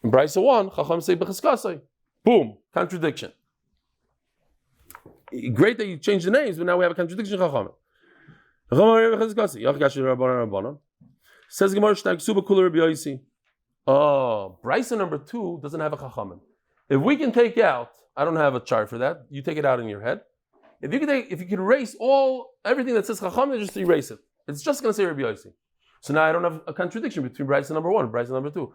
In Brisa 1, Chachamim say, b'cheskasai. Boom, contradiction. Great that you changed the names, but now we have a contradiction, Chachamim. Says Gemara, Brisa number 2 doesn't have a Chachamim. If we can take out, I don't have a chart for that. You take it out in your head. If you can erase everything that says Chachamim, just erase it. It's just going to say Rabbi Yossi. So now I don't have a contradiction between Brisa number 1 and Brisa number 2.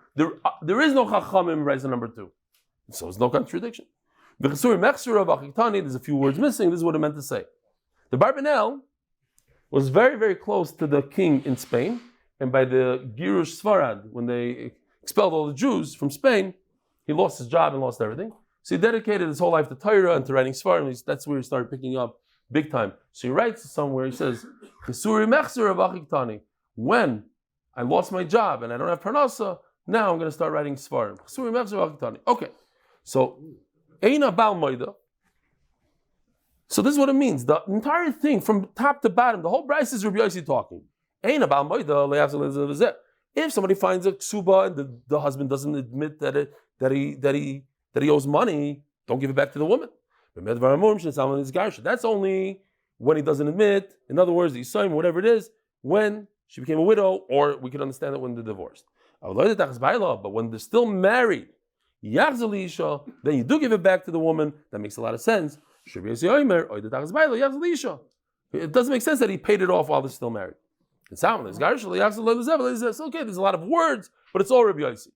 There is no Chachamim in Brisa number 2. So there's no contradiction. There's a few words missing. This is what it meant to say. The Barbanel was very, very close to the king in Spain, and by the Girush Sfarad, when they expelled all the Jews from Spain, he lost his job and lost everything. So he dedicated his whole life to Torah and to writing Svarim. That's where he started picking up big time. So he writes somewhere, he says, when I lost my job and I don't have Parnasa, now I'm going to start writing Svarim. Okay, so Eina Bal Moida. So this is what it means. The entire thing, from top to bottom, the whole Bryce is Rabbi Yossi talking. Eina Bal Moida. If somebody finds a ksuba and the husband doesn't admit that he owes money, don't give it back to the woman. That's only when he doesn't admit. In other words, the Yisayim, whatever it is, when she became a widow, or we can understand it when they're divorced. But when they're still married, then you do give it back to the woman. That makes a lot of sense. It doesn't make sense that he paid it off while they're still married. It's okay, there's a lot of words, but it's all Rabbi Yossi.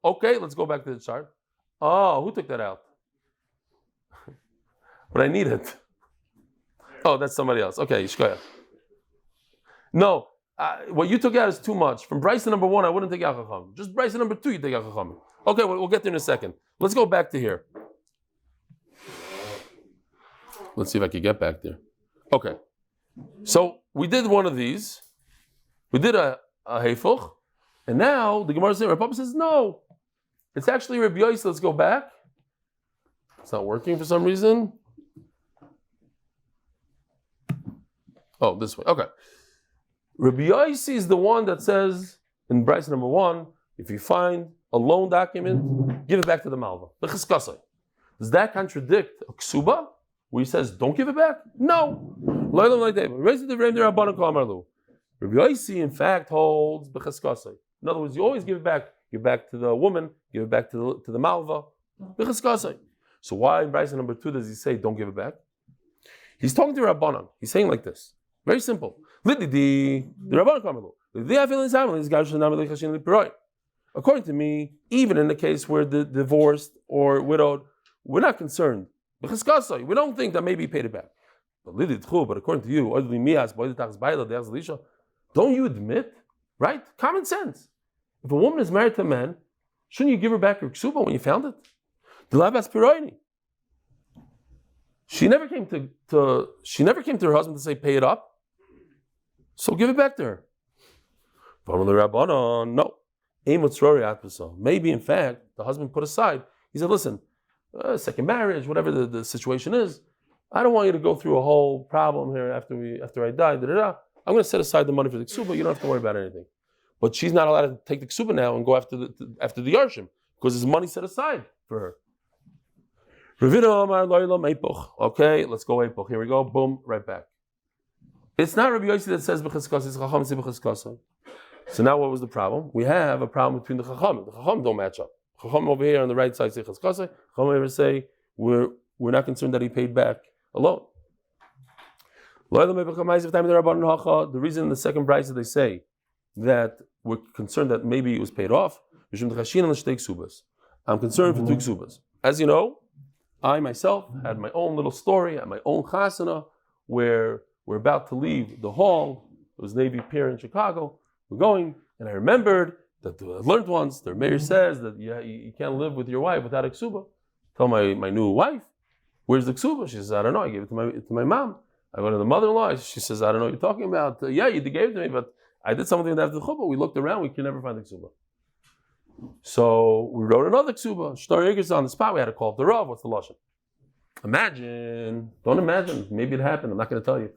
Okay, let's go back to the chart. Oh, who took that out? But I need it. Oh, that's somebody else. Okay, shkoyach. No, what you took out is too much. From Bryson number 1, I wouldn't take out Chacham. Just Bryson number 2, you take out Chacham. Okay, we'll get there in a second. Let's go back to here. Let's see if I can get back there. Okay, so we did one of these. We did a heifuch, and now the Gemara says, Rav Papa says, no, it's actually Rabbi Yosef. Let's go back. It's not working for some reason. Oh, this way. Okay. Rabbi Yosef is the one that says in Bryce number 1, if you find a loan document, give it back to the malva. Does that contradict a ksuba, where he says, don't give it back? No. Rabbi Yosef, in fact, holds b'chaskasai. In other words, you always give it back to the woman, give it back to the malva, b'chaskasai. So why in Bryce number 2 does he say, don't give it back? He's talking to Rabbanan. He's saying like this. Very simple. According to me, even in the case where the divorced or widowed, we're not concerned. We don't think that maybe he paid it back. But according to you, don't you admit, right? Common sense. If a woman is married to a man, shouldn't you give her back her ksuba when you found it? She never came to her husband to say pay it up. So give it back to her. No. Maybe in fact the husband put aside. He said, listen, second marriage, whatever the situation is, I don't want you to go through a whole problem here after I die. I'm going to set aside the money for the ksuba. You don't have to worry about anything. But she's not allowed to take the ksuba now and go after the yarshim because there's money set aside for her. Okay, let's go epoch. Here we go. Boom, right back. It's not Rabbi Yosef that says b'chaskasa, it's Chacham say b'chaskasa. So now what was the problem? We have a problem between the Chacham. The Chacham don't match up. Chacham over here on the right side say chaskasa. Chacham over say we're not concerned that he paid back a loan. The reason in the second bris that they say that we're concerned that maybe it was paid off, I'm concerned for 2 ksubas. As you know, I myself had my own little story at my own chasana where we're about to leave the hall. It was Navy Pier in Chicago. We're going, and I remembered that I learned once, the mayor says that you can't live with your wife without a ksuba. Tell my new wife, where's the ksuba? She says, I don't know, I gave it to my mom. I go to the mother-in-law, she says, I don't know what you're talking about. Yeah, you gave it to me, but I did something after the chuppah. We looked around, we could never find the ksuba. So we wrote another ksuba. Shtar on the spot, we had to call up the Rav. What's the lashon? Don't imagine, maybe it happened, I'm not going to tell you.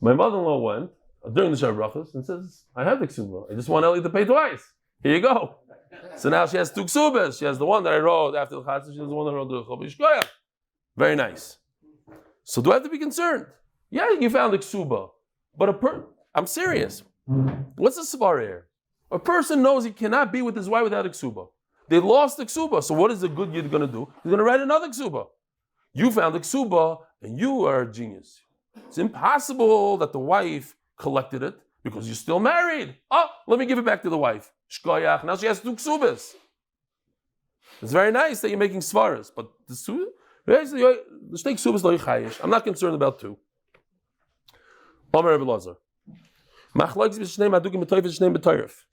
My mother-in-law went during the Shav Brachos and says, I have the ksuba. I just want Eli to pay twice. Here you go. So now she has 2 ksubas. She has the one that I wrote after the chatzah. She has the one that I wrote the chuppah. Very nice. So do I have to be concerned? Yeah, you found the ksuba. But I'm serious. What's the svara here? A person knows he cannot be with his wife without a ksuba. They lost the ksuba. So what is the good yid going to do? He's going to write another ksuba. You found the ksuba and you are a genius. It's impossible that the wife collected it because you're still married. Oh, let me give it back to the wife. Shkoyach. Now she has 2 ksubas. It's very nice that you're making svaras, but the shtei ksubas lo yichayish. I'm not concerned about 2. Omer Rebbe Lazar. Machlokes b'shnei madugim b'toyf b'shnei b'toyref.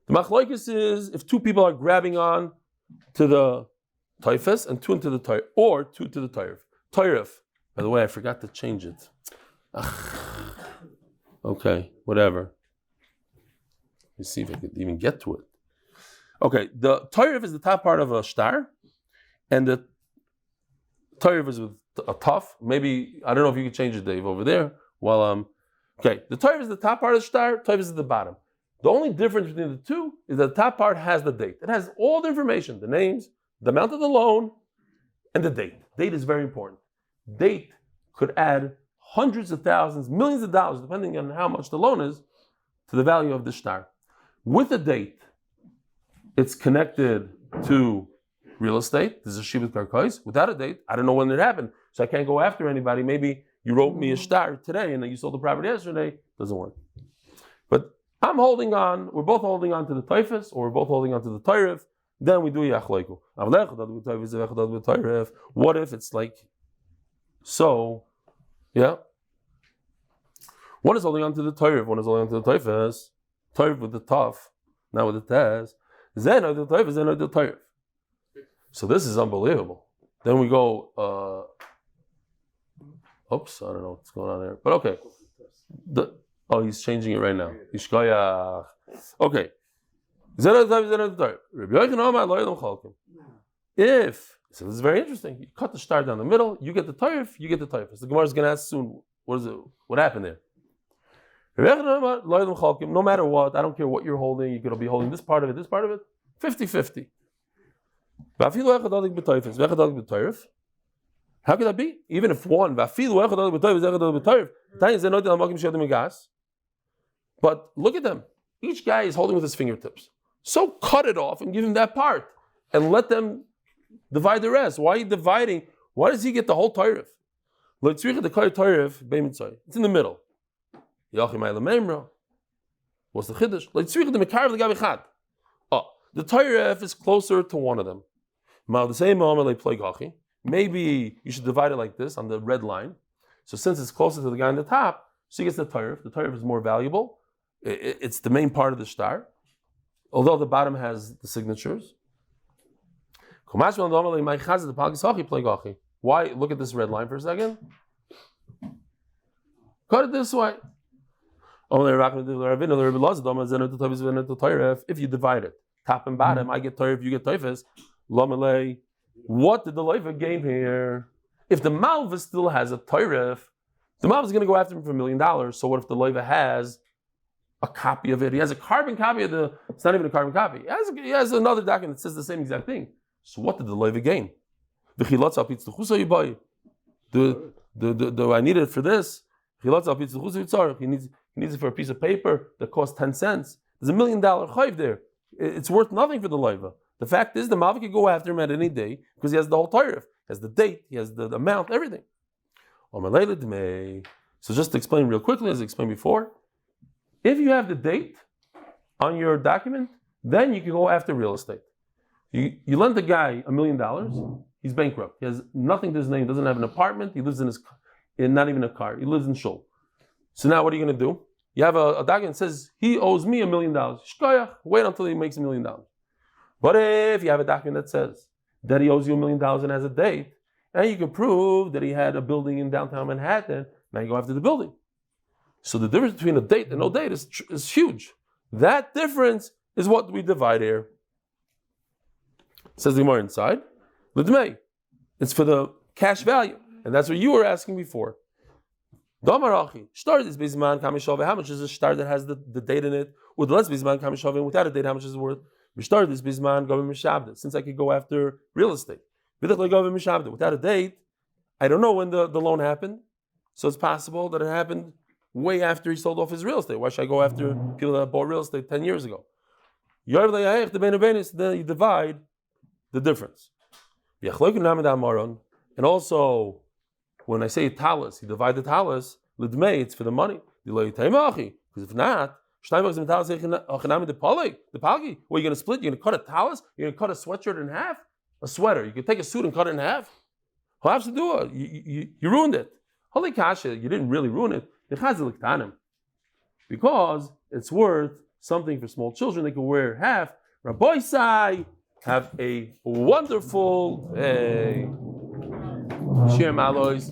The machlokes is if 2 people are grabbing on to the toyfes and 2 into the toyref, or 2 to the toyref. Toyref. By the way, I forgot to change it. Okay, whatever. Let me see if I can even get to it. Okay, the toyref is the top part of a shtar, and the toyref is with a tuf. Maybe, I don't know if you can change it, Dave, over there. Okay, the toyref is the top part of the shtar, toyref is the bottom. The only difference between the 2 is that the top part has the date. It has all the information, the names, the amount of the loan, and the date. Date is very important. Date could add hundreds of thousands, millions of dollars, depending on how much the loan is, to the value of the shtar. With a date, it's connected to real estate. There's a shivat karkais. Without a date, I don't know when it happened, so I can't go after anybody. Maybe you wrote me a shtar today and then you sold the property yesterday. Doesn't work. But I'm holding on, we're both holding on to the toifus, or we're both holding on to the toyref. Then we do yachleiku. What if it's like so? Yeah. One is holding on to the Torah, one is holding on to the Toifes. Torah with the Tov, not with the Tez. Zen or the Torah, Zen or the Torah. So this is unbelievable. Then we go, oops, I don't know what's going on there. But okay. He's changing it right now. Ishkoyach. Okay. Zen or the Torah, Zen or the Torah. If, so this is very interesting. You cut the star down the middle, you get the Torah, you get the Torah. The Gemara is going to ask soon, what happened there? No matter what, I don't care what you're holding, you could be holding this part of it, 50-50. How could that be? Even if one, but look at them. Each guy is holding with his fingertips. So cut it off and give him that part and let them divide the rest. Why are you dividing? Why does he get the whole Torah? It's in the middle. What's the chiddush? The Torah is closer to one of them. Maybe you should divide it like this on the red line. So since it's closer to the guy on the top, so he gets the Torah. The Torah is more valuable. It's the main part of the star, although the bottom has the signatures. Why? Look at this red line for a second. Cut it this way. If you divide it, top and bottom, I get Torah, you get Toifes. What did the Leiva gain here? If the Malva still has a Torah, the Malva is going to go after him for $1 million. So what if the Leiva has a copy of it? He has a carbon copy of it's not even a carbon copy. He has another document that says the same exact thing. So what did the Leiva gain? Do I need it for this? He needs it for a piece of paper that costs 10 cents. There's $1 million chayv there. It's worth nothing for the Leiva. The fact is, the Malva could go after him at any day because he has the whole Torah. He has the date, he has the amount, everything. So just to explain real quickly, as I explained before, if you have the date on your document, then you can go after real estate. You lend the guy $1 million, he's bankrupt. He has nothing to his name, doesn't have an apartment, he lives in not even a car, he lives in shul. So now what are you going to do? You have a document that says he owes me $1 million. Wait until he makes $1 million. But if you have a document that says that he owes you $1 million and has a date, and you can prove that he had a building in downtown Manhattan, now you go after the building. So the difference between a date and no date is huge. That difference is what we divide here. Says the Gemara inside. L'dmei. It's for the cash value. And that's what you were asking before. Damarachi. Shtar this bizman kamishove. How much is a shtar that has the date in it? With less bizman kamishove, without a date, how much is it worth? Shtar this bizman govim mishabda. Since I could go after real estate. Without a date, I don't know when the loan happened. So it's possible that it happened way after he sold off his real estate. Why should I go after people that bought real estate 10 years ago? Then you divide the difference. And also, when I say talis, you divide the talis, l'dmei, it's for the money. Because if not, what are you going to split? You're going to cut a talis? You're going to cut a sweatshirt in half? A sweater. You can take a suit and cut it in half? How have to do it? You ruined it. Holy kasha, you didn't really ruin it. Because it's worth something for small children. They can wear half. Rabbi Sai, have a wonderful day. Shir Malois.